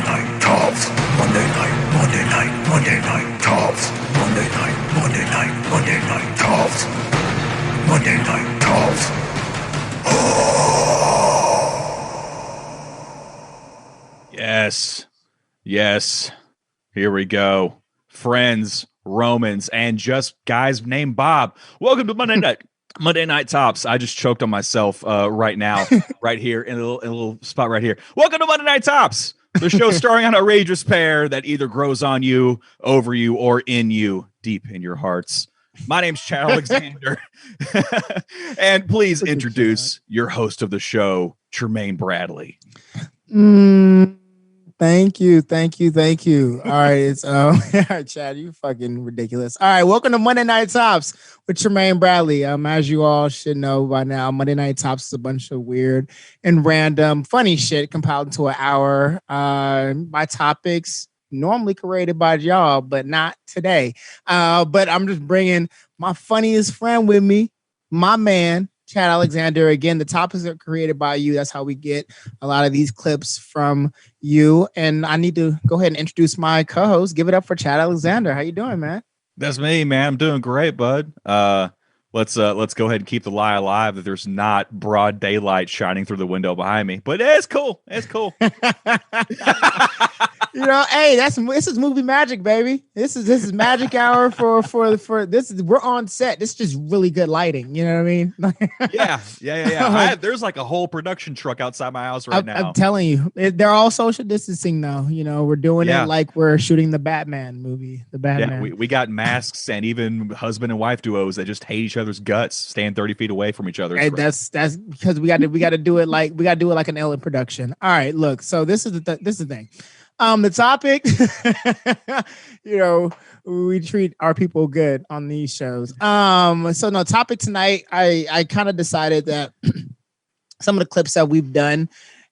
night tops. Monday night tops. Monday night tops. Monday night tops. Yes. Here we go. Friends, Romans, and just guys named Bob. Welcome to Monday Night Tops. I just choked on myself right now, right here in a little spot right here. Welcome to Monday Night Tops, the show starring an outrageous pair that either grows on you, over you, or in you, deep in your hearts. My name's Chad Alexander. And please introduce your host of the show, Trumaine Bradley. Thank you. All right, it's all right, Chad, you fucking ridiculous. All right, welcome to Monday Night Tops with Trumaine Bradley. As you all should know by now, Monday Night Tops is a bunch of weird and random, funny shit compiled into an hour by topics normally created by y'all, but not today. But I'm just bringing my funniest friend with me, my man, Chad Alexander. Again, the topics are created by you. That's how we get a lot of these clips from you. And I need to go ahead and introduce my co-host. Give it up for Chad Alexander. How you doing, man? That's me, man. I'm doing great, bud. Let's go ahead and keep the lie alive that there's not broad daylight shining through the window behind me. But it's cool. It's cool. Hey, this is movie magic, baby. This is magic hour for this. We're on set. This is just really good lighting. You know what I mean? Yeah. There's like a whole production truck outside my house right now. I'm telling you, they're all social distancing though. We're doing it like we're shooting the Batman movie. The Batman. Yeah, we got masks and even husband and wife duos that just hate each other's guts, staying 30 feet away from each other. Hey, that's because we got to do it like an Ellen production. All right, look. So this is the thing. The topic, we treat our people good on these shows. So no topic tonight. I kind of decided that some of the clips that we've done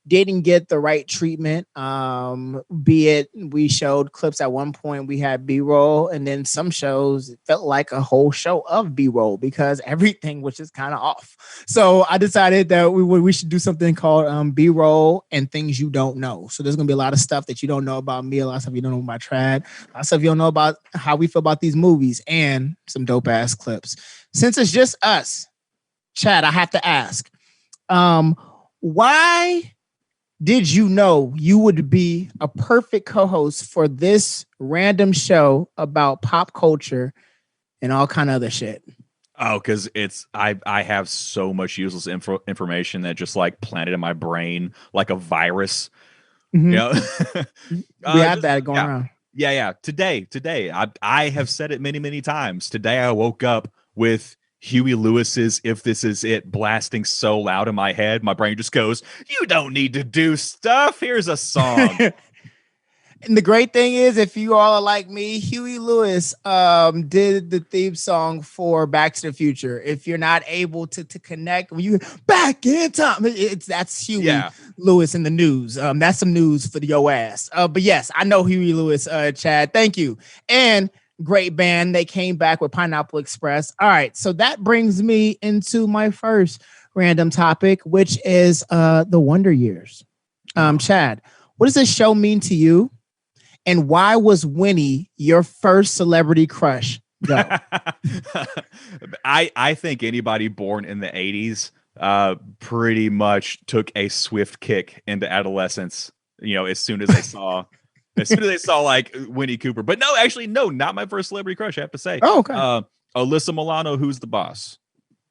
didn't get the right treatment. Be it we showed clips at one point, we had B-roll, and then some shows it felt like a whole show of B-roll because everything was just kind of off. So I decided that we should do something called B-roll and things you don't know. So there's gonna be a lot of stuff that you don't know about me, a lot of stuff you don't know about Trad, a lot of stuff you don't know about how we feel about these movies, and some dope ass clips. Since it's just us, Chad, I have to ask, why did you know you would be a perfect co-host for this random show about pop culture and all kind of other shit? Oh, because I have so much useless information that just like planted in my brain like a virus. Mm-hmm. We have that going around. Yeah. Today, I have said it many, many times. Today I woke up with Huey Lewis's "If This Is It" blasting so loud in my head, my brain just goes, "You don't need to do stuff. Here's a song." And the great thing is, if you all are like me, Huey Lewis did the theme song for Back to the Future. If you're not able to connect, when you back in time, that's Huey Lewis in the news. That's some news for your ass. But yes, I know Huey Lewis, Chad. Thank you. And great band. They came back with Pineapple Express. All right. So that brings me into my first random topic, which is the Wonder Years. Chad, what does this show mean to you? And why was Winnie your first celebrity crush? Go. I think anybody born in the 80s pretty much took a swift kick into adolescence, as soon as they saw like Winnie Cooper. But no, actually, no, not my first celebrity crush, I have to say. Oh, okay. Alyssa Milano, Who's the Boss?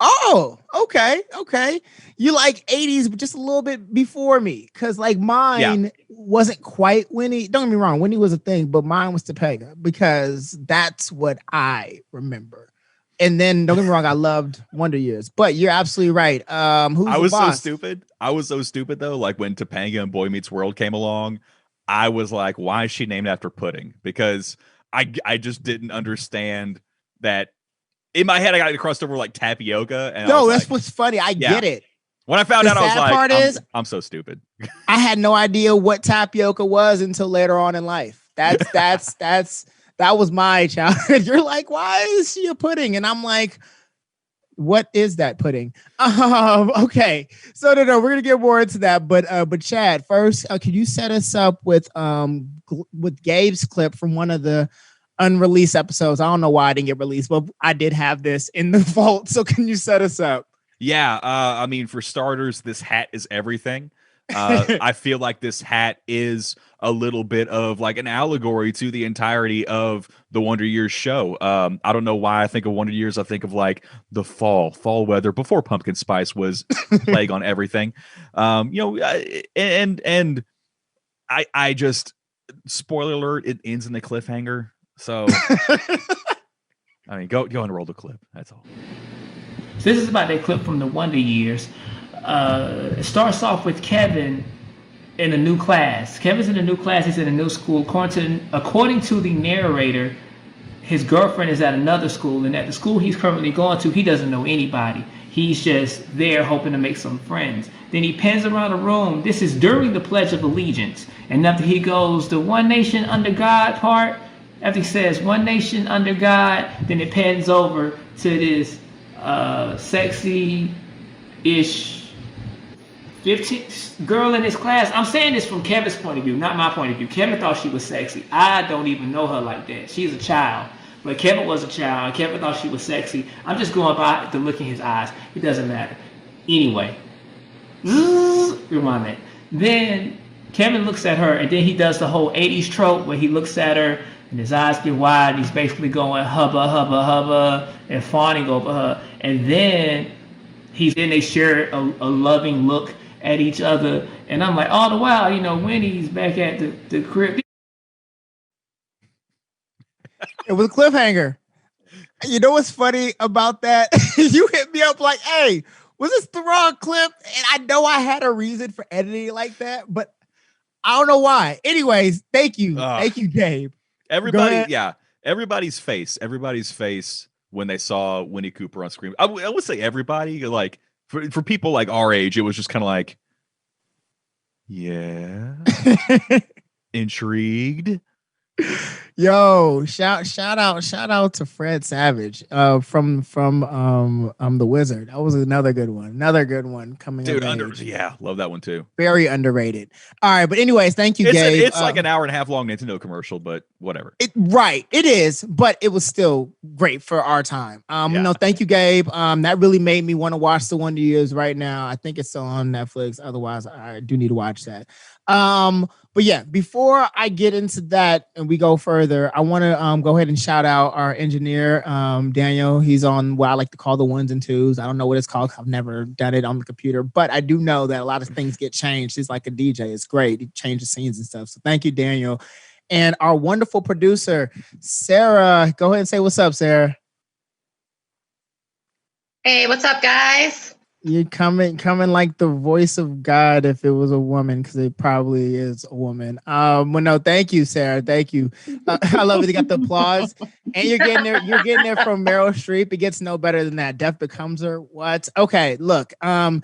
Oh, okay. You like 80s, but just a little bit before me. Because like mine wasn't quite Winnie. Don't get me wrong, Winnie was a thing, but mine was Topanga because that's what I remember. And then don't get me wrong, I loved Wonder Years. But you're absolutely right. I was so stupid though. Like when Topanga and Boy Meets World came along, I was like, why is she named after pudding? Because I just didn't understand that. In my head, I got it crossed over like tapioca. And no, that's what's funny. I get it. When I found out, I was like, I'm so stupid. I had no idea what tapioca was until later on in life. That was my childhood. You're like, why is she a pudding? And I'm like, What is that pudding? Okay, so no, we're gonna get more into that. But Chad, first, can you set us up with Gabe's clip from one of the unreleased episodes? I don't know why I didn't get released, but I did have this in the vault. So can you set us up? Yeah, I mean, for starters, this hat is everything. I feel like this hat is a little bit of like an allegory to the entirety of the Wonder Years show. I don't know why I think of Wonder Years. I think of like the fall weather before pumpkin spice was plague on everything. And I just, spoiler alert, it ends in the cliffhanger. So I mean, go and roll the clip. That's all. So this is about that clip from the Wonder Years. It starts off with Kevin in a new class. Kevin's in a new class. He's in a new school. According to the narrator, his girlfriend is at another school, and at the school he's currently going to, he doesn't know anybody. He's just there hoping to make some friends. Then he pans around the room. This is during the Pledge of Allegiance. And after he goes the one nation under God part, after he says one nation under God, then it pans over to this sexy-ish 15 girl in his class. I'm saying this from Kevin's point of view, not my point of view. Kevin thought she was sexy. I don't even know her like that. She's a child. But Kevin was a child. Kevin thought she was sexy. I'm just going by the look in his eyes. It doesn't matter. Anyway. Rewind that. Then Kevin looks at her, and then he does the whole 80s trope where he looks at her and his eyes get wide, and he's basically going hubba, hubba, hubba, and fawning over her. And then they share a loving look at each other. And I'm like, all the while, Winnie's back at the crib. It was a cliffhanger. You know what's funny about that? You hit me up like, hey, was this the wrong clip? And I know I had a reason for editing it like that, but I don't know why. Anyways, thank you. Thank you, Gabe. Everybody's face when they saw Winnie Cooper on screen. I would say everybody, like for people like our age, it was just kind of like, yeah, intrigued. Yo, shout out to Fred Savage from The Wizard. That was another good one coming Dude, up. Love that one too. Very underrated. All right, but anyways, thank you, Gabe. It's like an hour and a half long Nintendo commercial, but whatever. It is, but it was still great for our time. No, thank you, Gabe. That really made me want to watch The Wonder Years right now. I think it's still on Netflix. Otherwise, I do need to watch that. But yeah, before I get into that and we go further, I want to go ahead and shout out our engineer, Daniel. He's on what I like to call the ones and twos. I don't know what it's called. I've never done it on the computer, but I do know that a lot of things get changed. He's like a DJ. It's great. He changes scenes and stuff. So thank you, Daniel. And our wonderful producer, Sarah. Go ahead and say what's up, Sarah. Hey, what's up, guys? You're coming like the voice of God if it was a woman, because it probably is a woman. Well, no, thank you, Sarah. Thank you. I love it. You got the applause, and you're getting there. You're getting there from Meryl Streep. It gets no better than that. Death Becomes Her. What? Okay, look. We're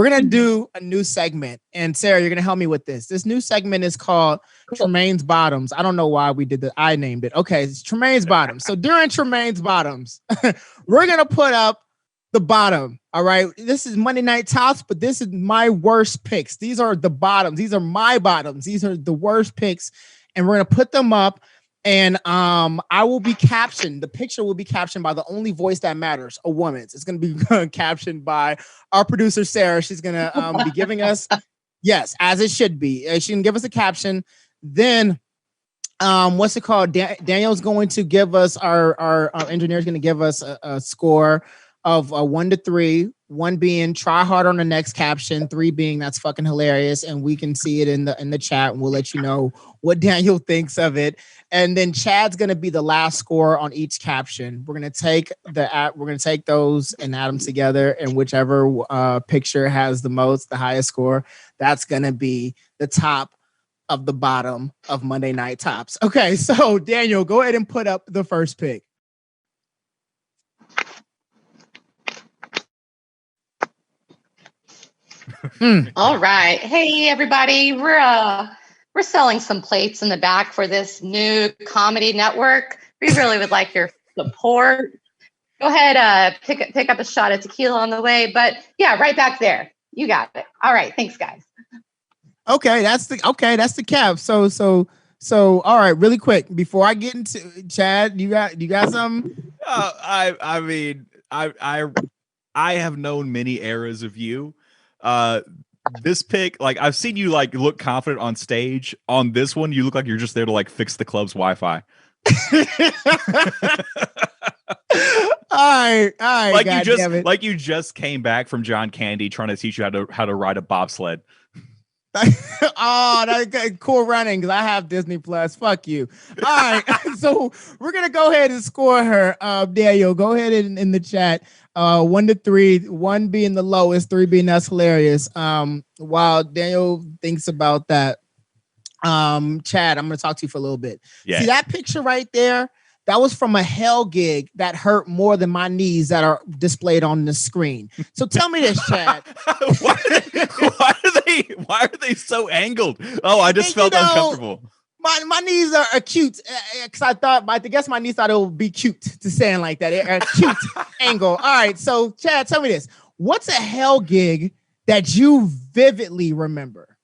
gonna do a new segment, and Sarah, you're gonna help me with this. This new segment is called Trumaine's Bottoms. I don't know why we did that. I named it. Okay, it's Trumaine's Bottoms. So during Trumaine's Bottoms, we're gonna put up the bottom. All right. This is Monday Night Tops, but this is my worst picks. These are the bottoms. These are my bottoms. These are the worst picks. And we're going to put them up. And I will be captioned. The picture will be captioned by the only voice that matters, a woman's. It's going to be captioned by our producer, Sarah. She's going to be giving us, yes, as it should be. She can give us a caption. Then what's it called? Daniel's going to give us, our engineer is going to give us a score of 1 to 3, 1 being try hard on the next caption, 3 being that's fucking hilarious, and we can see it in the chat, and we'll let you know what Daniel thinks of it. And then Chad's gonna be the last score on each caption. We're gonna take those and add them together, and whichever picture has the highest score, that's gonna be the top of the bottom of Monday Night Tops. Okay, so Daniel, go ahead and put up the first pick. All right. Hey, everybody. We're selling some plates in the back for this new comedy network. We really would like your support. Go ahead, pick up a shot of tequila on the way. But yeah, right back there. You got it. All right. Thanks, guys. Okay, that's the cap. So all right, really quick before I get into Chad, you got something? I mean, I have known many eras of you. This pick, like I've seen you like look confident on stage. On this one, you look like you're just there to like fix the club's Wi-Fi. all right, like you just came back from John Candy trying to teach you how to ride a bobsled. Oh, that's cool running because I have Disney Plus. Fuck you. All right, so we're gonna go ahead and score her. Daniel, go ahead in the chat. 1 to 3, 1 being the lowest, 3 being that's hilarious. While Daniel thinks about that, Chad, I'm gonna talk to you for a little bit. Yeah. See that picture right there? That was from a hell gig that hurt more than my knees that are displayed on the screen. So tell me this, Chad. Why are they so angled? Oh, I just felt uncomfortable. My knees are acute because I guess my knees thought it would be cute to stand like that. A cute angle. All right, so Chad, tell me this: what's a hell gig that you vividly remember,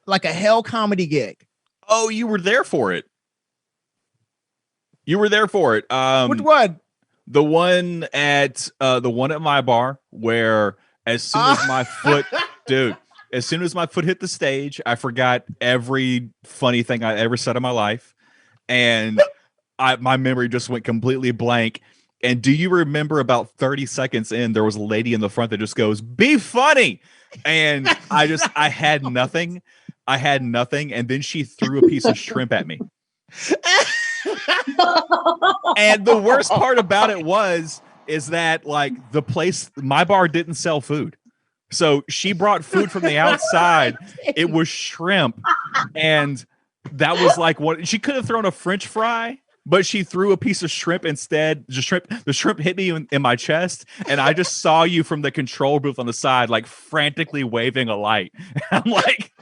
like a hell comedy gig? Oh, you were there for it. You were there for it. Which one? The one at my bar where as soon as my foot, dude. As soon as my foot hit the stage, I forgot every funny thing I ever said in my life. And my memory just went completely blank. And do you remember about 30 seconds in, there was a lady in the front that just goes, "Be funny." And I had nothing. I had nothing. And then she threw a piece of shrimp at me. And the worst part about it is that like the place, my bar didn't sell food. So she brought food from the outside. It was shrimp. And that was like what she could have thrown a French fry, but she threw a piece of shrimp instead. The shrimp hit me in my chest. And I just saw you from the control booth on the side, like frantically waving a light. And I'm like,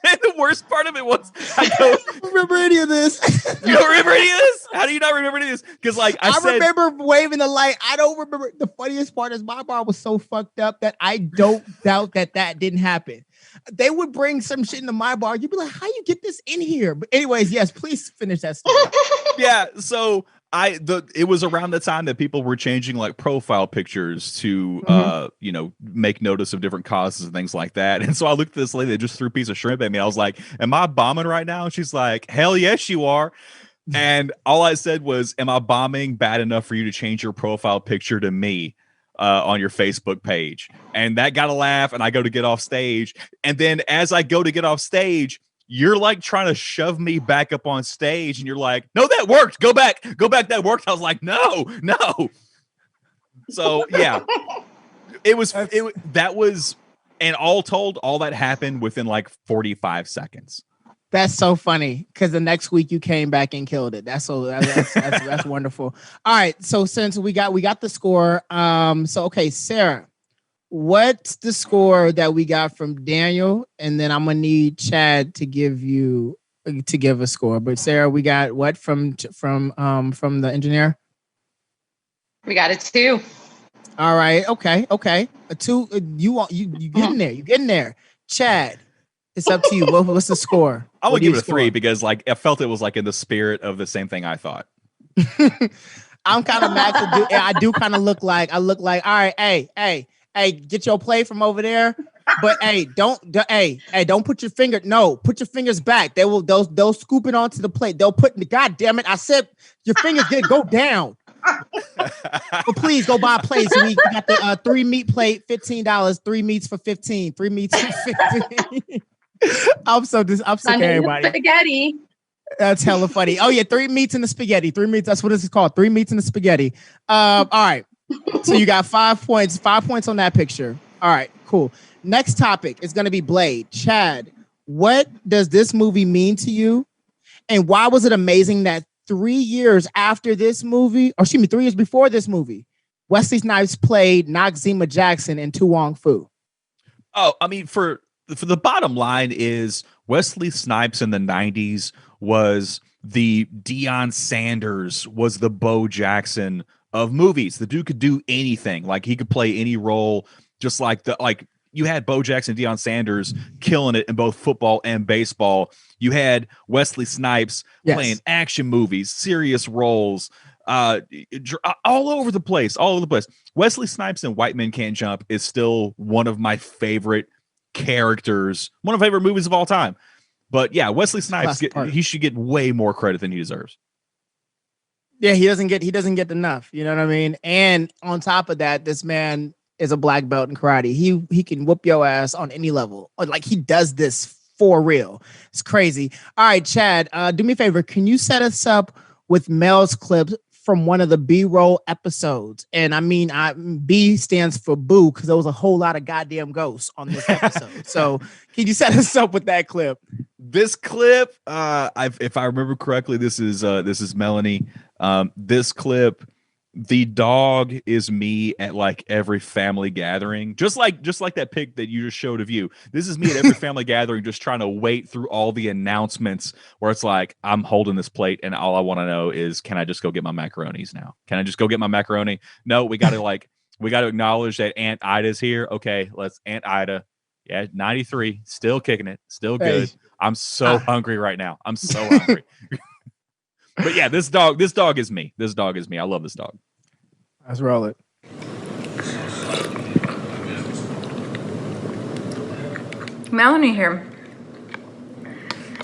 and the worst part of it was, I don't remember any of this. You don't remember any of this? How do you not remember any of this? Because like I said, remember waving the light. I don't remember. The funniest part is my bar was so fucked up that I don't doubt that didn't happen. They would bring some shit into my bar. You'd be like, "How you get this in here?" But anyways, yes, please finish that story. Yeah. So it was around the time that people were changing like profile pictures to make notice of different causes and things like that. And so I looked at this lady that just threw a piece of shrimp at me. I was like, "Am I bombing right now?" And she's like, "Hell yes, you are." And all I said was, "Am I bombing bad enough for you to change your profile picture to me on your Facebook page?" And that got a laugh. And I go to get off stage. And then as I go to get off stage, you're like trying to shove me back up on stage. And you're like, "No, that worked. Go back. That worked." I was like, no. So yeah, that was, and all told, all that happened within like 45 seconds. That's so funny because the next week you came back and killed it. That's wonderful. All right, so since we got the score, okay, Sarah, what's the score that we got from Daniel? And then I'm gonna need Chad to give a score. But Sarah, we got what from the engineer? We got a 2. All right, okay, a 2. You getting there? You getting there, Chad? It's up to you. What's the score? I'm gonna give it a 3 because like I felt it was like in the spirit of the same thing I thought. I'm kind of mad to do. I do kind of look like all right. Hey, get your plate from over there. But don't put your finger. No, put your fingers back. They'll scoop it onto the plate. They'll put. God damn it! I said your fingers go down. But please go buy plates. We got the 3 meat plate, $15. 3 meats for 15. 3 meats for 15. I'm sick of everybody. Spaghetti. That's hella funny. Oh yeah, 3 meats in the spaghetti. 3 meats. That's what this is called. 3 meats in the spaghetti. All right. So you got 5 points. 5 points on that picture. All right, cool. Next topic is going to be Blade. Chad, what does this movie mean to you? And why was it amazing that 3 years after this movie, 3 years before this movie, Wesley Snipes played Noxeema Jackson in To Wong Fu? Oh, I mean, for the bottom line is Wesley Snipes in the 90s was the Deion Sanders, was the Bo Jackson of movies. The dude could do anything. Like he could play any role, just like you had Bo Jackson, Deion Sanders killing it in both football and baseball. You had Wesley Snipes playing action movies, serious roles, all over the place, Wesley Snipes in White Men Can't Jump is still one of my favorite characters, one of my favorite movies of all time. But yeah, Wesley Snipes, he should get way more credit than he deserves. Yeah, he doesn't get enough. You know what I mean? And on top of that, this man is a black belt in karate. He can whoop your ass on any level. Like he does this for real. It's crazy. All right, Chad, do me a favor. Can you set us up with Mel's clips from one of the B-roll episodes? And I mean, B stands for boo because there was a whole lot of goddamn ghosts on this episode. So can you set us up with that clip? This clip, if I remember correctly, this is Melanie. This clip, the dog is me at like every family gathering, just like that pic that you just showed of you. This is me at every family gathering, just trying to wait through all the announcements where it's like I'm holding this plate and all I want to know is, can I just go get my macaronis now? Can I just go get my macaroni? No, we got to acknowledge that Aunt Ida's here. Okay, let's Aunt Ida. Yeah, 93, still kicking it, still good. Hey. I'm so hungry right now. I'm so hungry. But yeah, this dog is me. This dog is me. I love this dog. Let's roll it. Melanie here.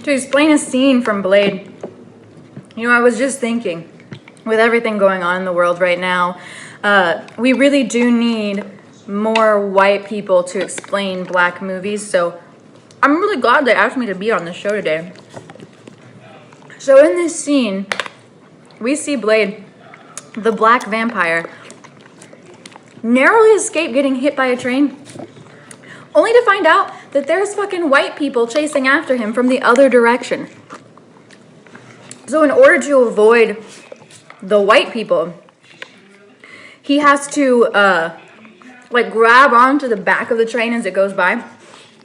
To explain a scene from Blade. You know, I was just thinking, with everything going on in the world right now, we really do need more white people to explain black movies. So I'm really glad they asked me to be on the show today. So in this scene, we see Blade, the black vampire, narrowly escape getting hit by a train, only to find out that there's fucking white people chasing after him from the other direction. So in order to avoid the white people, he has to grab onto the back of the train as it goes by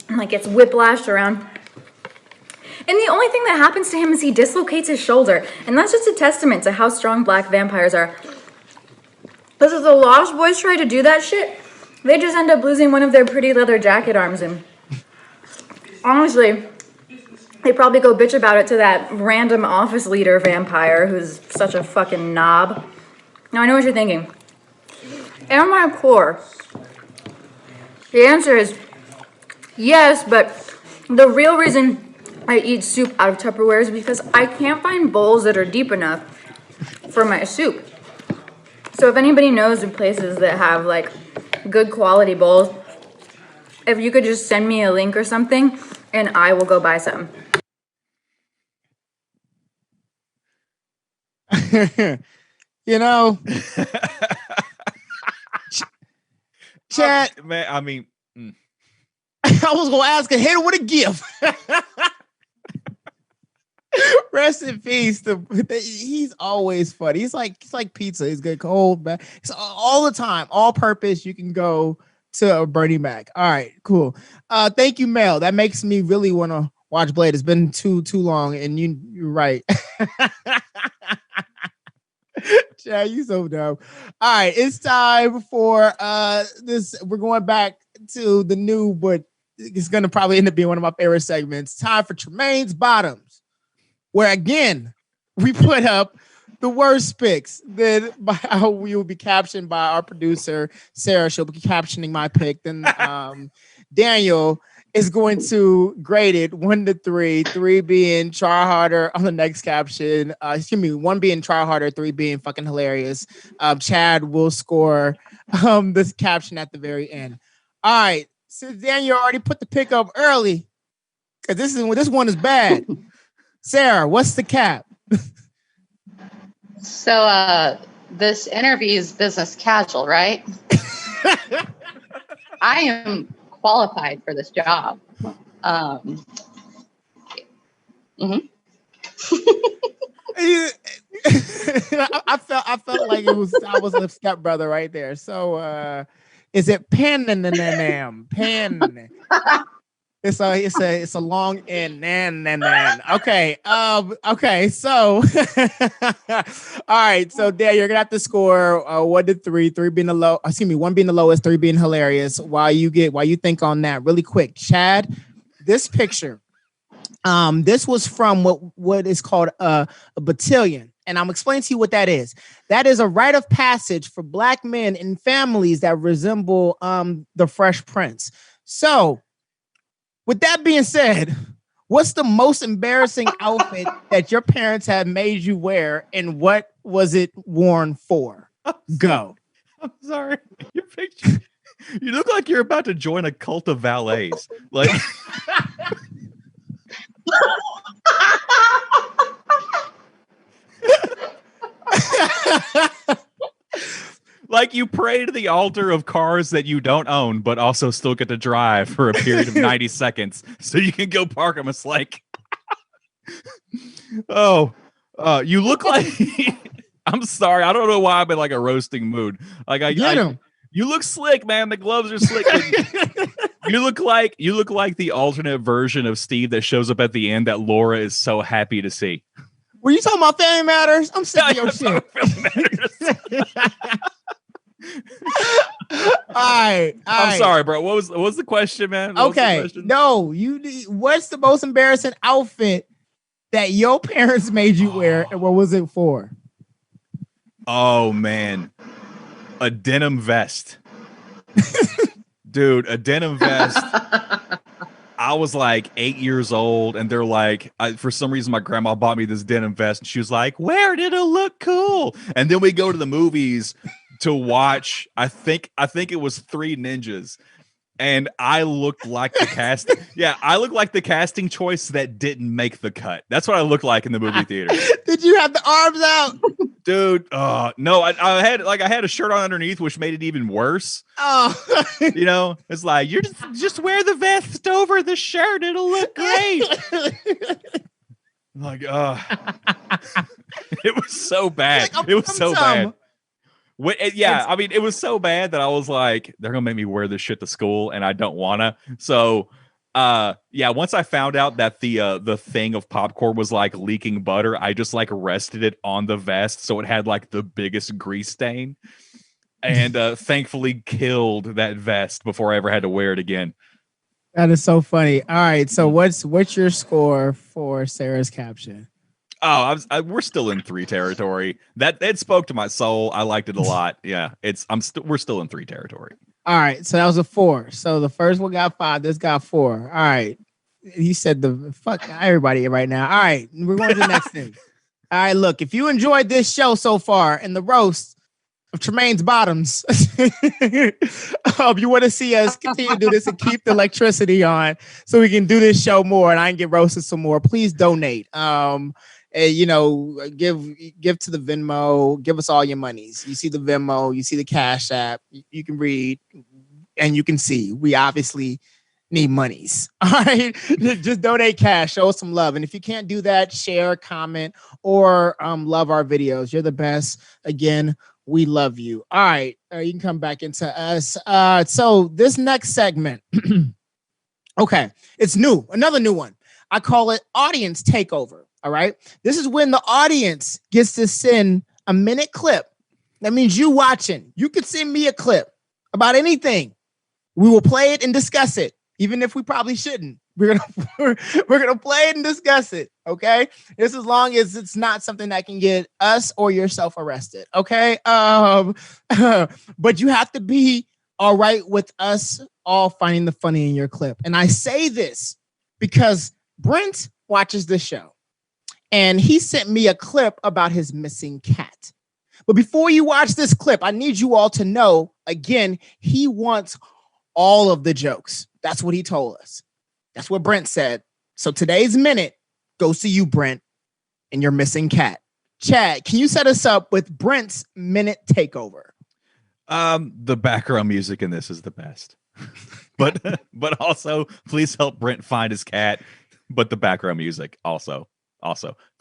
and gets whiplashed around. And the only thing that happens to him is he dislocates his shoulder. And that's just a testament to how strong black vampires are. Because if the Lost Boys try to do that shit, they just end up losing one of their pretty leather jacket arms. And honestly, they probably go bitch about it to that random office leader vampire who's such a fucking knob. Now I know what you're thinking. Am I poor? The answer is yes, but the real reason I eat soup out of Tupperware is because I can't find bowls that are deep enough for my soup. So if anybody knows of places that have good quality bowls, if you could just send me a link or something and I will go buy some. You know, Chad, man, I mean, I was gonna ask a hater what a gift. Rest in peace. He's always funny. He's like pizza. He's good cold, but it's all the time, all purpose. You can go to a Bernie Mac. All right, cool. Thank you, Mel. That makes me really want to watch Blade. It's been too long, and you're right. Chad, you so dumb. All right, it's time for this. We're going back to the new, but it's gonna probably end up being one of my favorite segments. Time for Trumaine's Bottoms, where again we put up the worst picks. Then we will be captioned by our producer Sarah. She'll be captioning my pick. Then Daniel is going to grade it 1 to 3. 3 being try harder on the next caption. 1 being try harder, 3 being fucking hilarious. Chad will score this caption at the very end. All right, since Daniel already put the pick up early, because this one is bad. Sarah, what's the cap? So this interview is business casual, right? I am qualified for this job. I felt like I was a stepbrother right there. So is it Pan? It's a long end. Nan. Okay. Okay. So, all right. So there, you're gonna have to score 1 to 3. 3 being the low. Excuse me. 1 being the lowest. 3 being hilarious. While you think on that really quick, Chad. This picture. This was from what is called a battalion. And I'm explaining to you what that is. That is a rite of passage for Black men in families that resemble the Fresh Prince. So, with that being said, what's the most embarrassing outfit that your parents have made you wear, and what was it worn for? Go. I'm sorry. Your picture. You look like you're about to join a cult of valets. Like. Like you pray to the altar of cars that you don't own, but also still get to drive for a period of 90 seconds so you can go park them. It's like, you look like, I'm sorry. I don't know why I'm in like a roasting mood. Like you look slick, man. The gloves are slick. You look like the alternate version of Steve that shows up at the end that Laura is so happy to see. Were you talking about Family Matters? I'm sick of your shit. All right. I'm sorry, bro. What was the question, man? Okay. No, what's the most embarrassing outfit that your parents made you wear, and what was it for? Oh man. A denim vest. Dude, a denim vest. I was like 8 years old, and they're like, for some reason, my grandma bought me this denim vest, and she was like, "Wear it, it'll look cool." And then we go to the movies to watch. I think it was Three Ninjas, and I looked like the cast. Yeah, I looked like the casting choice that didn't make the cut. That's what I looked like in the movie theater. Did you have the arms out? Dude, no, I had a shirt on underneath, which made it even worse. Oh, you know, it's like you just wear the vest over the shirt; it'll look great. Like, it was so bad. Like, it was so bad. I mean, it was so bad that I was like, they're gonna make me wear this shit to school, and I don't wanna. So. Once I found out that the thing of popcorn was like leaking butter, I just like rested it on the vest so it had like the biggest grease stain, and thankfully killed that vest before I ever had to wear it again. That is so funny. All right, so what's your score for Sarah's caption? Oh, we're still in 3 territory. That spoke to my soul. I liked it a lot. Yeah, we're still in 3 territory. All right, so that was a 4. So the first one got 5. This got 4. All right, you said the fuck everybody right now. All right, we're going to the next thing. All right, look, if you enjoyed this show so far and the roast of Trumaine's bottoms, you want to see us continue to do this and keep the electricity on so we can do this show more and I can get roasted some more, please donate. Give to the Venmo, give us all your monies. You see the Venmo, you see the Cash App, you can read and you can see we obviously need monies. All right, just donate cash, show us some love. And if you can't do that, share, comment, or love our videos. You're the best. Again, we love you. All right, you can come back into us. So this next segment, okay, it's new, another new one. I call it Audience Takeover. All right. This is when the audience gets to send a minute clip. That means you watching. You could send me a clip about anything. We will play it and discuss it, even if we probably shouldn't. We're gonna play it and discuss it. Okay. This as long as it's not something that can get us or yourself arrested. Okay. But you have to be all right with us all finding the funny in your clip. And I say this because Brent watches this show. And he sent me a clip about his missing cat. But before you watch this clip, I need you all to know, again, he wants all of the jokes. That's what he told us. That's what Brent said. So today's minute goes to you, Brent, and your missing cat. Chad, can you set us up with Brent's minute takeover? The background music in this is the best. but also, please help Brent find his cat. But the background music also.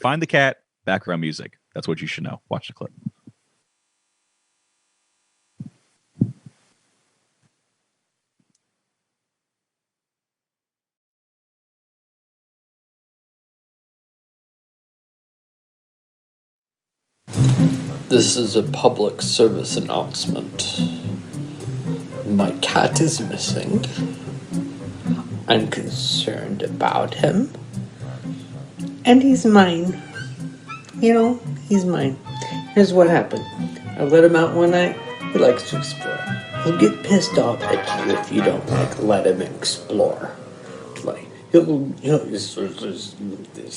Find the cat, background music. That's what you should know. Watch the clip. This is a public service announcement. My cat is missing. I'm concerned about him. And he's mine. You know, he's mine. Here's what happened. I let him out one night. He likes to explore. He'll get pissed off at you if you don't, like, let him explore. Like, it's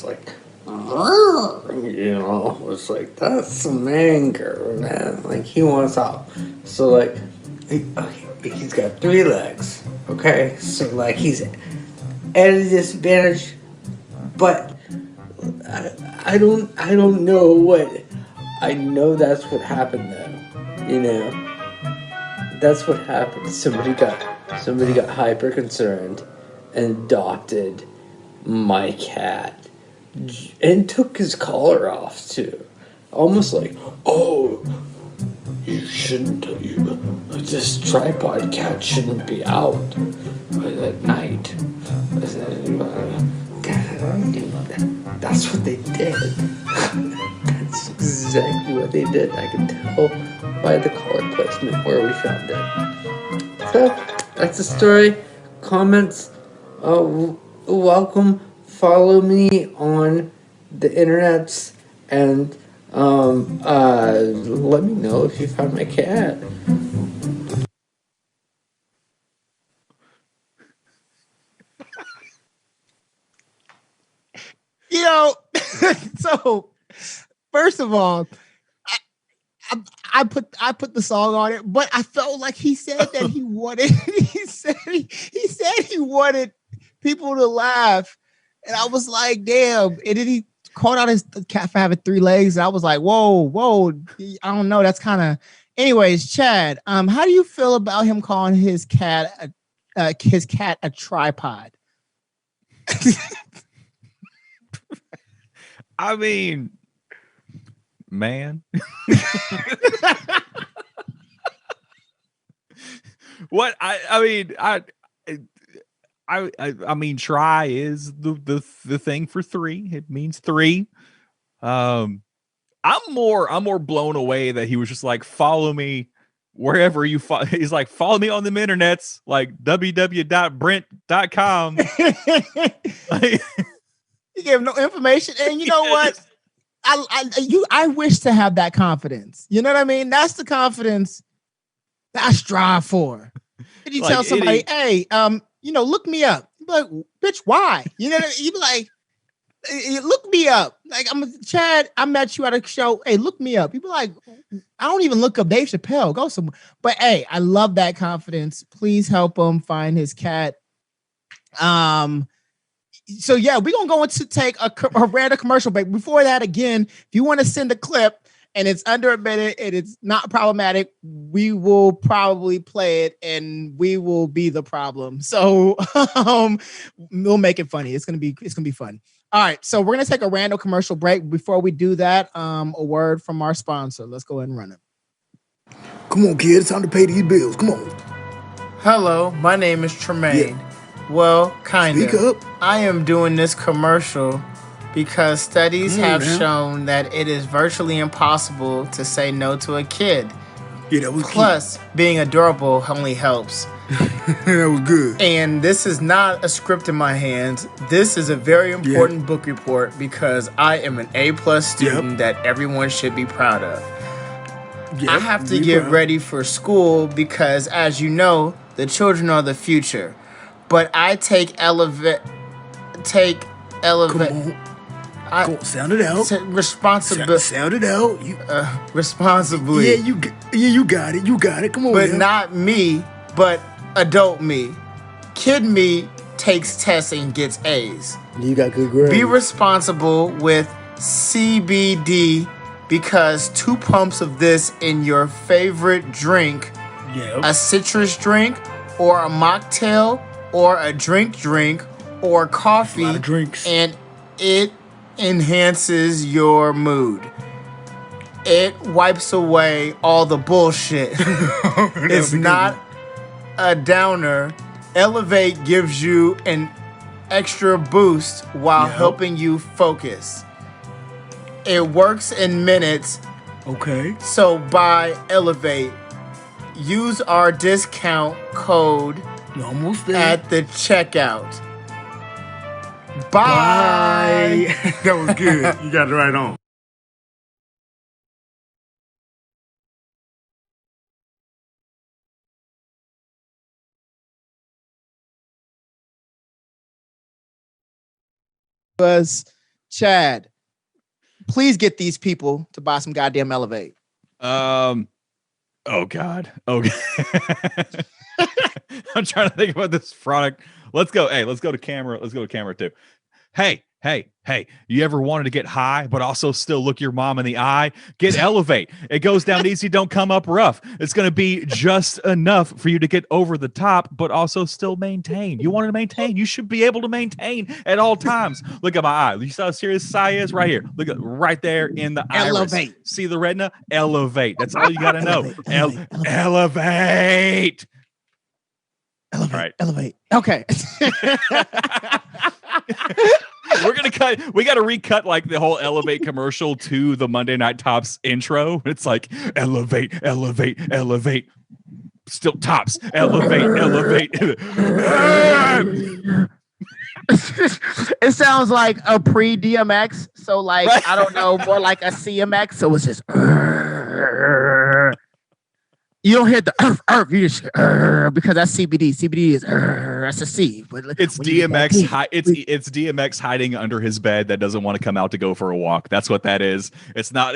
like, it's like, that's some anger, man. Like, he wants out. So, like, he's got 3 legs, okay? So, like, he's at a disadvantage, but I don't know what, I know that's what happened though, you know? That's what happened. Somebody got hyper concerned and adopted my cat. And took his collar off too. Almost like, oh, you shouldn't, this tripod cat shouldn't be out at night. That's what they did. That's exactly what they did. I can tell by the collar placement where we found it. So, that's the story. Comments, welcome. Follow me on the internets and let me know if you found my cat. You know, so first of all, I put the song on it, but I felt like he said that he wanted he said he wanted people to laugh. And I was like, damn. And then he called out his cat for having 3 legs. And I was like, whoa. I don't know. That's kind of. Anyways, Chad, how do you feel about him calling his cat a tripod? I mean, man. What I mean, try is the thing for 3. It means 3. I'm more blown away that he was just like, follow me wherever you he's like, follow me on the internets, like www.brent.com. Like, he gave no information. And you know what? I wish to have that confidence. You know what I mean? That's the confidence that I strive for. Did you tell somebody, hey, look me up? You be like, bitch, why? You know what I mean? You be like, look me up. Like, Chad, I met you at a show. Hey, look me up. You be like, I don't even look up Dave Chappelle. Go somewhere. But hey, I love that confidence. Please help him find his cat. So yeah, we're gonna go into take a random commercial break. Before that, again, if you want to send a clip and it's under a minute and it's not problematic, we will probably play it and we will be the problem. So we'll make it funny. It's gonna be fun. All right, so we're gonna take a random commercial break. Before we do that, a word from our sponsor. Let's go ahead and run it. Come on, kid. It's time to pay these bills. Come on. Hello, my name is Trumaine. Yeah. Well, kind of. Speak up. I am doing this commercial because studies have shown that it is virtually impossible to say no to a kid. Yeah, that was Plus, being adorable only helps. That was good. And this is not a script in my hands. This is a very important book report because I am an A+ student that everyone should be proud of. Yep, I have to get ready for school because, as you know, the children are the future. But I take elevate. Come on, sound it out. Responsibility. Sound it out. Responsibly. Yeah, you got it. You got it. Come on. But not me. But adult me. Kid me takes tests and gets A's. You got good grades. Be responsible with CBD because 2 pumps of this in your favorite drink, a citrus drink or a mocktail, or a drink, or coffee, a lot of drinks. And it enhances your mood. It wipes away all the bullshit. It's not a downer. Elevate gives you an extra boost while helping you focus. It works in minutes Okay. So buy Elevate. Use our discount code You're almost there. at the checkout. Bye. That was good. You got it right on. Was Chad, please get these people to buy some goddamn Elevate. Oh God. Okay. I'm trying to think about this product. Let's go. Hey, let's go to camera. Let's go to camera 2. Hey. You ever wanted to get high, but also still look your mom in the eye? Get Elevate. It goes down easy, don't come up rough. It's going to be just enough for you to get over the top, but also still maintain. You want to maintain? You should be able to maintain at all times. Look at my eye. You saw how serious this eye is? Right here. Look at right there in the Elevate. iris. See the retina? Elevate. That's all you got to know. Elevate. Elevate. All right. Elevate. Okay. We're gonna cut. We got to recut like the whole Elevate commercial to the Monday Night Tops intro. It's like elevate. Still tops. Elevate. It sounds like a pre-DMX. So like, right. I don't know, more like a CMX. So it's just you don't hear the you just because that's CBD. CBD is that's a C. But it's DMX. It's DMX hiding under his bed that doesn't want to come out to go for a walk. That's what that is. It's not.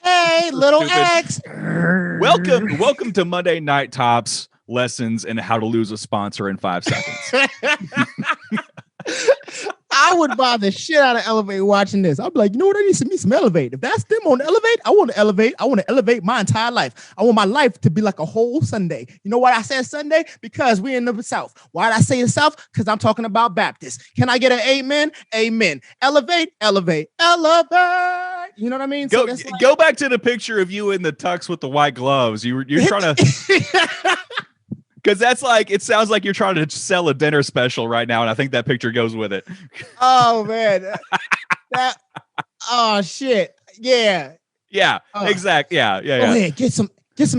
Hey, little X. Welcome to Monday Night Tops lessons in how to lose a sponsor in 5 seconds. I would buy the shit out of Elevate watching this. I'd be like, you know what? I need to me some Elevate. If that's them on Elevate, I want to elevate. I want to elevate my entire life. I want my life to be like a whole Sunday. You know why I said Sunday? Because we're in the South. Why did I say the South? Because I'm talking about Baptist. Can I get an amen? Amen. Elevate. You know what I mean? Go back to the picture of you in the tux with the white gloves. You're trying to. Because that's like, it sounds like you're trying to sell a dinner special right now, and I think that picture goes with it. Oh man, oh shit, yeah, exactly, yeah. Go ahead, get some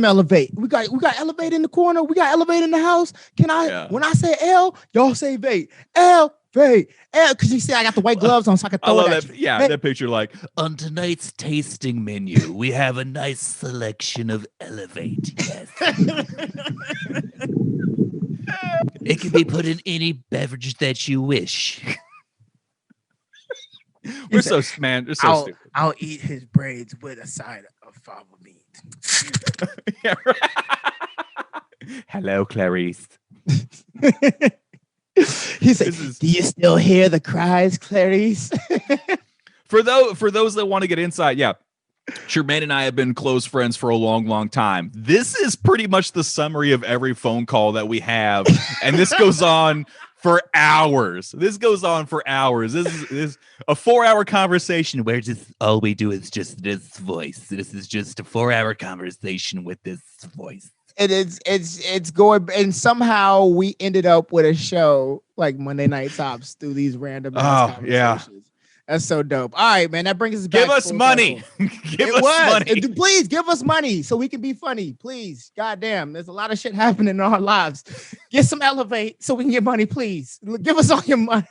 Elevate. We got Elevate in the corner. We got Elevate in the house. Can I? Yeah. When I say L, y'all say Vate. Elevate, because you see I got the white gloves on, so I can throw it at you. Yeah, that picture like on tonight's tasting menu, we have a nice selection of Elevate. Yes. It can be put in any beverage that you wish. We're so stupid. I'll eat his braids with a side of fava beans. Yeah, right. Hello, Clarice. He said, do you still hear the cries, Clarice? For those that want to get insight, yeah. Trumaine and I have been close friends for a long, long time. This is pretty much the summary of every phone call that we have. And this goes on for hours. This is a 4-hour conversation where just all we do is just this voice. This is just a 4-hour conversation with this voice. It's going, and somehow we ended up with a show like Monday Night Tops through these random conversations. Yeah. That's so dope. All right, man. That brings us back. Give us money. Money. Please give us money so we can be funny. Please. Goddamn. There's a lot of shit happening in our lives. Get some Elevate so we can get money, please. Give us all your money.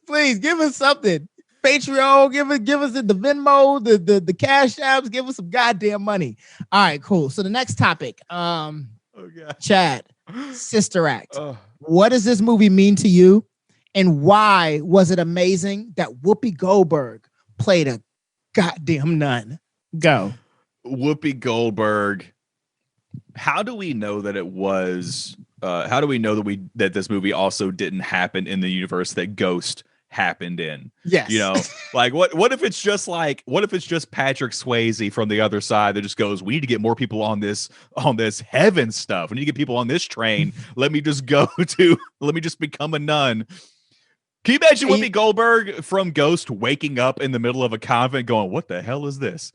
Please give us something. Patreon, give us the Venmo, the Cash Apps, give us some goddamn money. All right, cool. So the next topic, Chad, Sister Act. What does this movie mean to you? And why was it amazing that Whoopi Goldberg played a goddamn nun? Go. Whoopi Goldberg. How do we know that it was? How do we know that this movie also didn't happen in the universe that Ghost happened in? Yes. You know, like what if it's just Patrick Swayze from the other side that just goes, we need to get more people on this heaven stuff. We need to get people on this train. Let me just become a nun. Can you imagine Whoopi Goldberg from Ghost waking up in the middle of a convent going, what the hell is this?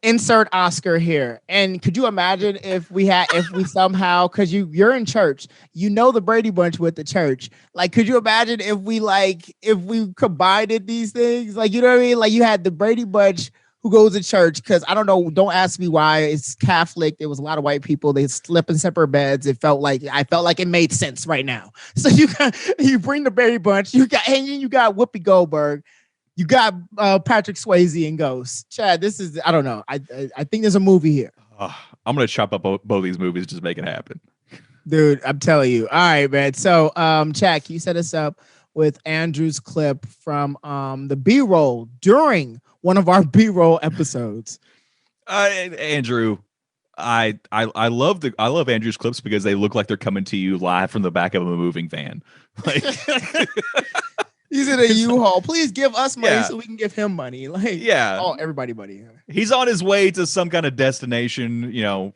insert Oscar here. And could you imagine if we somehow, because you're in church, you know the Brady Bunch with the church. Like, could you imagine if we combined these things? Like, you know what I mean? Like, you had the Brady Bunch who goes to church, because I don't know, don't ask me why. It's Catholic. There was a lot of white people. They slept in separate beds. I felt like it made sense right now. So you bring the Brady Bunch, you got Whoopi Goldberg. You got Patrick Swayze and Ghost. Chad, this is, I don't know. I think there's a movie here. I'm going to chop up both these movies, just make it happen. Dude, I'm telling you. All right, man. So, Chad, you set us up with Andrew's clip from the B-roll during one of our B-roll episodes. Andrew, I love Andrew's clips because they look like they're coming to you live from the back of a moving van. Like he's in a U-Haul. Please give us money so we can give him money. Like, everybody money. He's on his way to some kind of destination. You know,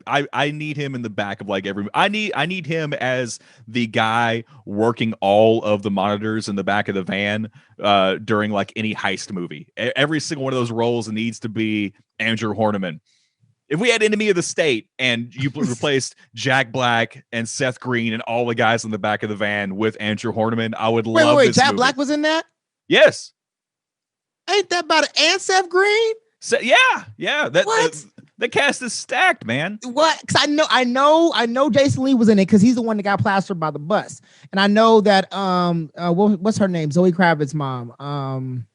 I need him in the back of like I need him as the guy working all of the monitors in the back of the van during like any heist movie. Every single one of those roles needs to be Andrew Horniman. If we had Enemy of the State and you replaced Jack Black and Seth Green and all the guys in the back of the van with Andrew Horniman, I would love this Jack movie. Black was in that? Yes. Ain't that about it? And Seth Green? So, yeah. The cast is stacked, man. What? Because I know Jason Lee was in it because he's the one that got plastered by the bus, and I know that what's her name? Zoe Kravitz's mom.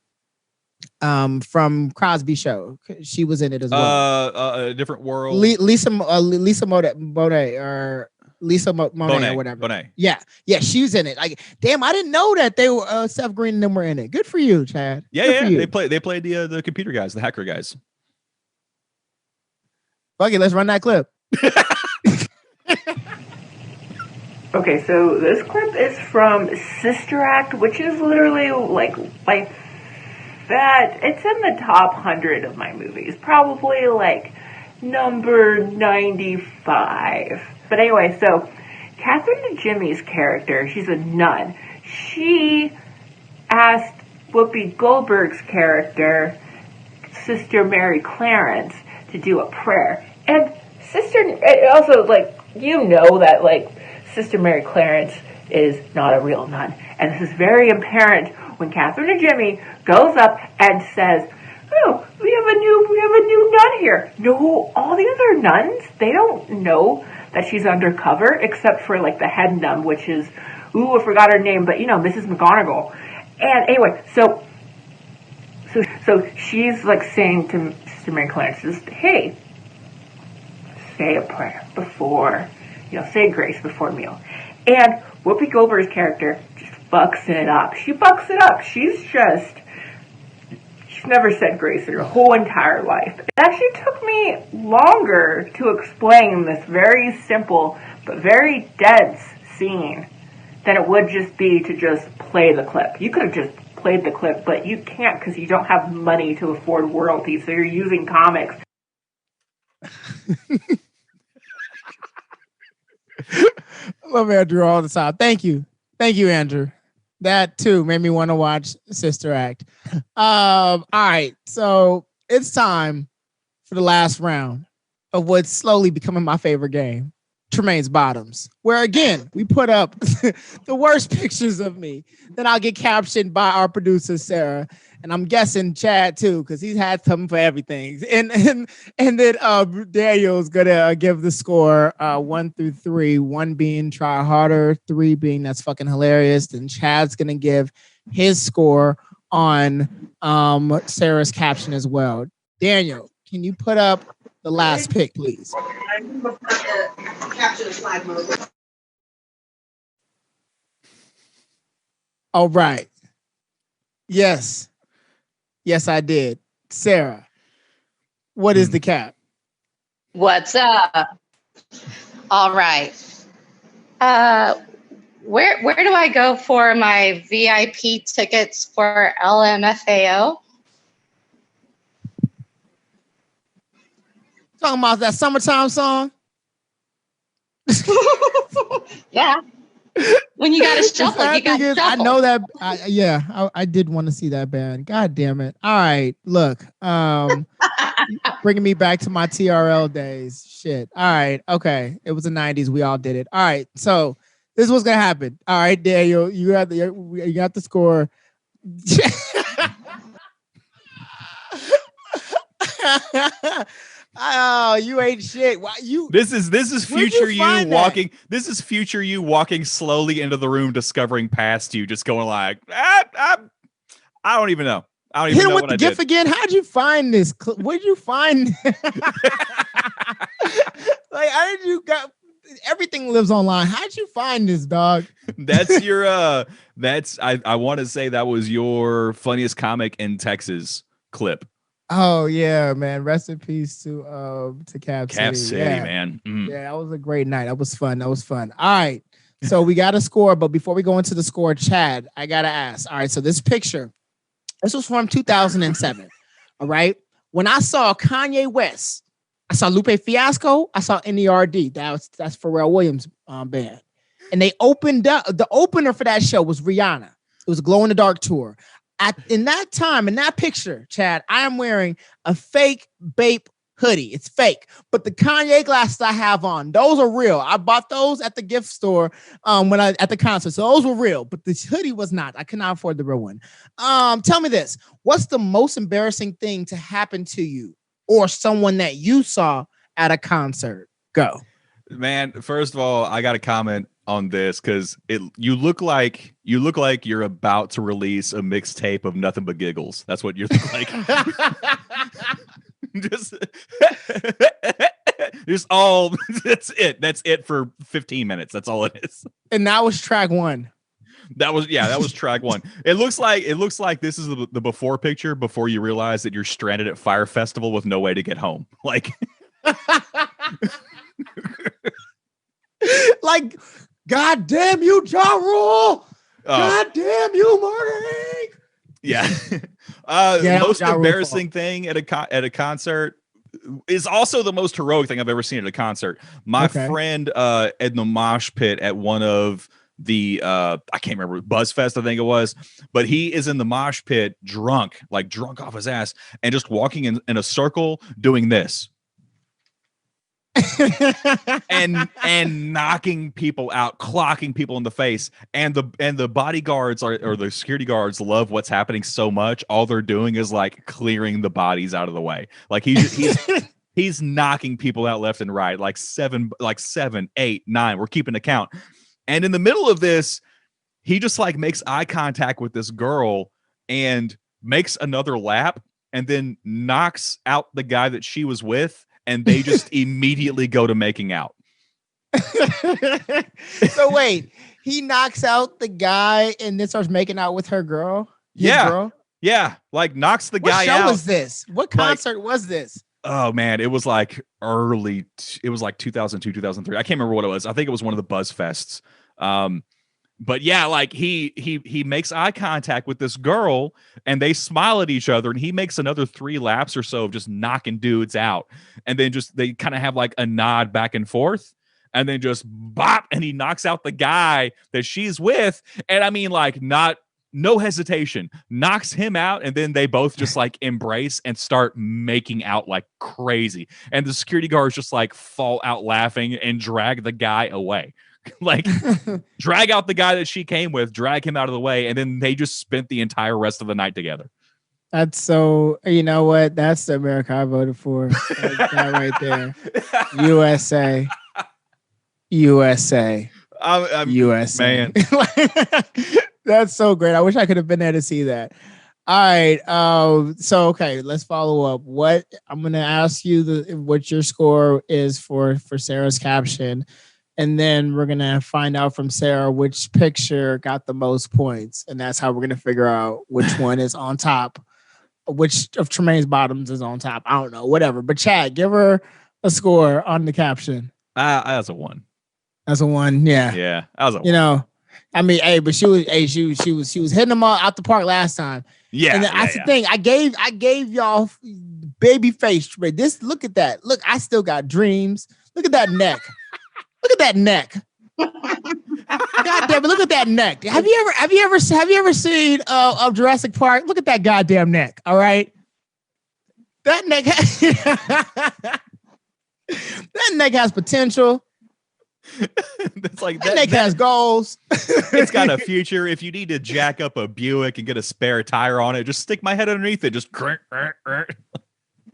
From Cosby Show, she was in it as well. A Different World. Lisa Monet or Lisa Monet or whatever. Bonet. Yeah, she's in it. Like, damn, I didn't know that they were Seth Green and them were in it. Good for you, Chad. Yeah. They played the computer guys, the hacker guys. Fuck it, let's run that clip. Okay, so this clip is from Sister Act, which is literally like that. It's in the top 100 of my movies, probably like number 95. But anyway, so Catherine Jimmy's character, she's a nun. She asked Whoopi Goldberg's character, Sister Mary Clarence, to do a prayer. And also, like, you know that, like, Sister Mary Clarence is not a real nun. And this is very apparent when Catherine and Jimmy goes up and says, "Oh, we have a new nun here." No, all the other nuns, they don't know that she's undercover, except for like the head nun, which is, I forgot her name, but you know, Mrs. McGonagall. And anyway, so she's like saying to Sister Mary Clarence, "Hey, say a prayer before, say grace before meal." And Whoopi Goldberg's character just fucks it up. She fucks it up. She's never said grace in her whole entire life. It actually took me longer to explain this very simple but very dense scene than it would just be to just play the clip. You could have just played the clip, but you can't because you don't have money to afford royalties, so you're using comics. I love Andrew all the time. Thank you, Andrew. That too made me want to watch Sister Act. All right, so it's time for the last round of what's slowly becoming my favorite game, Tremaine's Bottoms, where again we put up the worst pictures of me. Then I'll get captioned by our producer Sarah, and I'm guessing Chad too, because he's had something for everything. And then Daniel's gonna give the score 1 through 3, 1 being try harder, 3 being that's fucking hilarious. Then Chad's gonna give his score on Sarah's caption as well. Daniel, can you put up the last pick, please? All right. Yes, I did. Sarah, what is the cap? What's up? All right. Where do I go for my VIP tickets for LMFAO? Talking about that summertime song? Yeah. When you got a shuffle, you got to shuffle. I know that. I did want to see that band. God damn it. All right. Look, Bringing me back to my TRL days. Shit. All right. Okay. It was the 90s. We all did it. All right. So this is what's gonna happen. All right, Daniel. You got the score. Oh, you ain't shit. Why you? This is future you walking. That? This is future you walking slowly into the room, discovering past you, just going like, I don't even know. I don't even Hit him know with what the I GIF did. again. How'd you find this? Where'd you find? Like, how did you got? Everything lives online. How'd you find this, dog? That's your that's I want to say that was your funniest comic in Texas clip. Oh yeah, man. Rest in peace to Cap City, yeah. man. Yeah, that was a great night. That was fun. All right. So we got a score, but before we go into the score, Chad, I gotta ask. All right, so this picture, this was from 2007. All right. When I saw Kanye West, I saw Lupe Fiasco, I saw NERD. That's Pharrell Williams band. And they opened up, the opener for that show was Rihanna. It was a glow in the dark tour. In that time, in that picture, Chad, I am wearing a fake Bape hoodie. It's fake. But the Kanye glasses I have on, those are real. I bought those at the gift store at the concert. So those were real, but this hoodie was not. I could not afford the real one. Tell me this. What's the most embarrassing thing to happen to you or someone that you saw at a concert? Go. Man, first of all, I got to comment on this because you look like you're about to release a mixtape of nothing but giggles. That's what you look like. just all that's it for 15 minutes. That's all it is. And that was track one. That was track one. It looks like this is the before picture before you realize that you're stranded at Fire Festival with no way to get home. Like like, God damn you, Ja Rule. God damn you, Marty. Yeah. Most embarrassing thing at a concert is also the most heroic thing I've ever seen at a concert. My friend in the mosh pit at one of the I can't remember, BuzzFest I think it was, but he is in the mosh pit drunk off his ass and just walking in a circle doing this. and knocking people out, clocking people in the face, and the bodyguards or the security guards love what's happening so much. All they're doing is like clearing the bodies out of the way. Like he's knocking people out left and right, like seven, 8, 9. We're keeping the count. And in the middle of this, he just like makes eye contact with this girl and makes another lap, and then knocks out the guy that she was with. And they just immediately go to making out. So wait, he knocks out the guy and then starts making out with her girl? Girl? Yeah. Like knocks the guy out. What show was this? What concert was this? Oh man, it was like it was like 2002, 2003. I can't remember what it was. I think it was one of the Buzz Fests. But yeah, like he makes eye contact with this girl and they smile at each other, and he makes another 3 laps or so of just knocking dudes out. And then they kind of have like a nod back and forth, and then just bop, and he knocks out the guy that she's with. And I mean, like, no hesitation, knocks him out, and then they both just like embrace and start making out like crazy. And the security guards just like fall out laughing and drag the guy away. Like drag out the guy that she came with, drag him out of the way, and then they just spent the entire rest of the night together. That's so, you know what? That's the America I voted for. That right there. USA. USA. USA. Man. That's so great. I wish I could have been there to see that. All right. So okay, let's follow up. I'm gonna ask you what your score is for Sarah's caption. And then we're going to find out from Sarah which picture got the most points. And that's how we're going to figure out which one is on top, which of Trumaine's bottoms is on top. I don't know, whatever. But Chad, give her a score on the caption. That's a 1. That's a 1, yeah. Yeah, that was a 1. You know, I mean, but she was hitting them all out the park last time. Yeah. And that's the thing. I gave y'all baby face. Look at that. Look, I still got dreams. Look at that neck. Look at that neck. God damn it, look at that neck. Have you ever seen Jurassic Park? Look at that goddamn neck. All right. That neck that neck has potential. It's like that neck has goals. It's got a future. If you need to jack up a Buick and get a spare tire on it, just stick my head underneath it. Just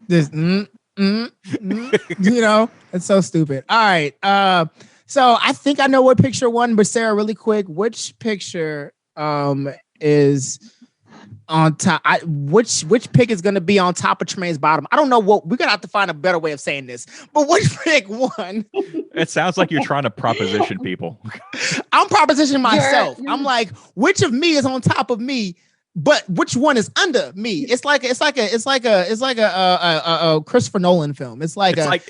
this, you know, it's so stupid. All right. So I think I know what picture won, but Sarah, really quick, which picture is on top? Which pick is going to be on top of Trumaine's bottom? I don't know what we're gonna have to find a better way of saying this, but which pick won? It sounds like you're trying to proposition people. I'm propositioning myself. I'm like, which of me is on top of me, but which one is under me? It's like a Christopher Nolan film. It's like layers.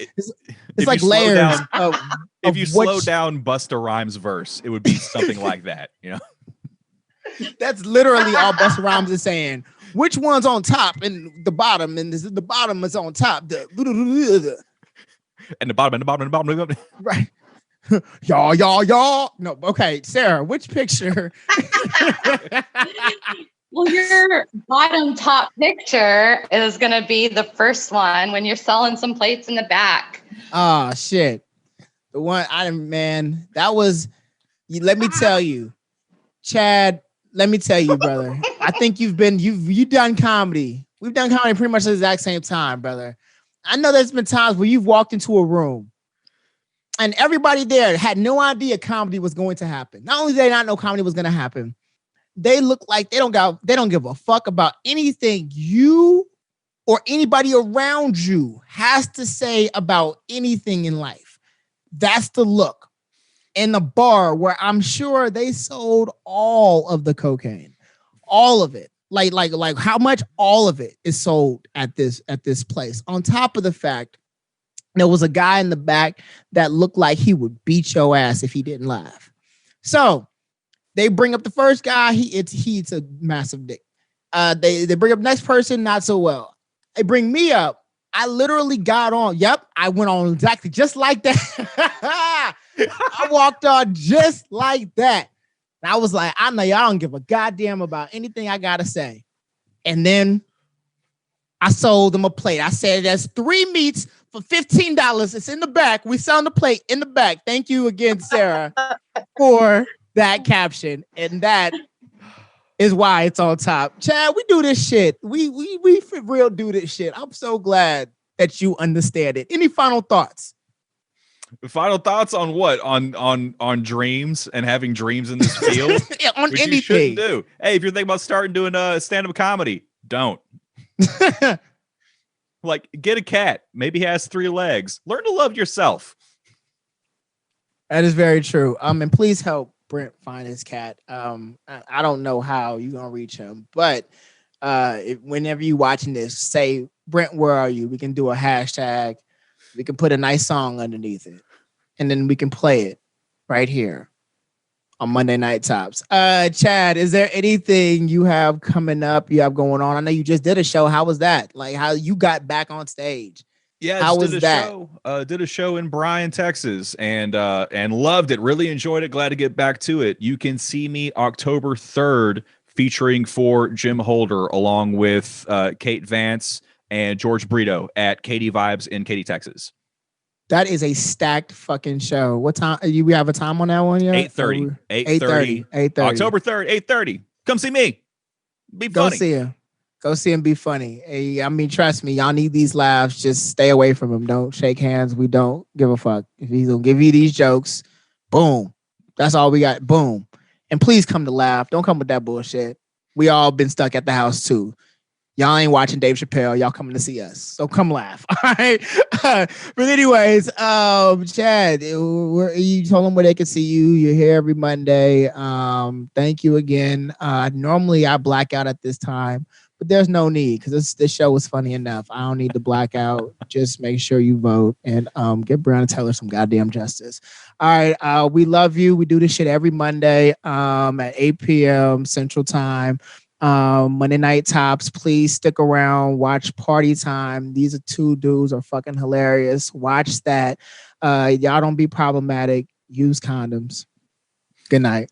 If you slow down Busta Rhymes' verse, it would be something like that. You know. That's literally all Busta Rhymes is saying. Which one's on top and the bottom, and the bottom is on top. And the bottom, and the bottom, and the bottom, and the bottom. Right. Y'all. No, okay, Sarah, which picture? Well, your bottom top picture is going to be the first one when you're selling some plates in the back. Oh, shit. The one, that was, let me tell you, Chad, let me tell you, brother. I think you've done comedy. We've done comedy pretty much at the exact same time, brother. I know there's been times where you've walked into a room and everybody there had no idea comedy was going to happen. Not only did they not know comedy was going to happen, they look like they don't give a fuck about anything you or anybody around you has to say about anything in life. That's the look. In the bar where I'm sure they sold all of the cocaine, all of it. Like how much all of it is sold at this place. On top of the fact, there was a guy in the back that looked like he would beat your ass if he didn't laugh. So they bring up the first guy. He's a massive dick. They bring up next person, not so well. They bring me up. I literally got on. Yep, I went on exactly just like that. I walked on just like that. And I was like, I know y'all don't give a goddamn about anything I gotta say. And then I sold them a plate. I said, there's 3 meats for $15. It's in the back. We selling the plate in the back. Thank you again, Sarah, for that caption. And that is why it's on top. Chad, we do this shit. We for real do this shit. I'm so glad that you understand it. Any final thoughts? Final thoughts on what? On dreams and having dreams in this field? Yeah, on which anything. You shouldn't do. Hey, if you're thinking about starting doing stand-up comedy, don't. Like, get a cat. Maybe he has 3 legs. Learn to love yourself. That is very true. And please help Brent find his cat. I don't know how you're gonna reach him, but whenever you watching this, say, Brent, where are you? We can do a hashtag. We can put a nice song underneath it, and then we can play it right here on Monday Night Tops. Chad, is there anything you have coming up? You have going on? I know you just did a show. How was that? Like, how you got back on stage? Yeah, how was that? Did a show in Bryan, Texas, and loved it. Really enjoyed it. Glad to get back to it. You can see me October 3rd featuring for Jim Holder along with Kate Vance and George Brito at Katie Vibes in Katy, Texas. That is a stacked fucking show. What time? We have a time on that one yet? 8:30. 8:30. October 3rd, 8:30. Come see me. Be funny. Go see him. Go see him. Be funny. Hey, I mean, trust me, y'all need these laughs. Just stay away from him. Don't shake hands. We don't give a fuck. If he's gonna give you these jokes, boom. That's all we got. Boom. And please come to laugh. Don't come with that bullshit. We all been stuck at the house too. Y'all ain't watching Dave Chappelle. Y'all coming to see us. So come laugh. All right. But anyways, Chad, you told them where they can see you. You're here every Monday. Thank you again. Normally I black out at this time, but there's no need because this show was funny enough. I don't need to black out. Just make sure you vote and get Breonna Taylor some goddamn justice. All right. We love you. We do this shit every Monday at 8 p.m. Central Time. Monday Night Tops, please stick around, watch Party Time. These are 2 dudes are fucking hilarious. Watch that. Y'all don't be problematic. Use condoms. Good night.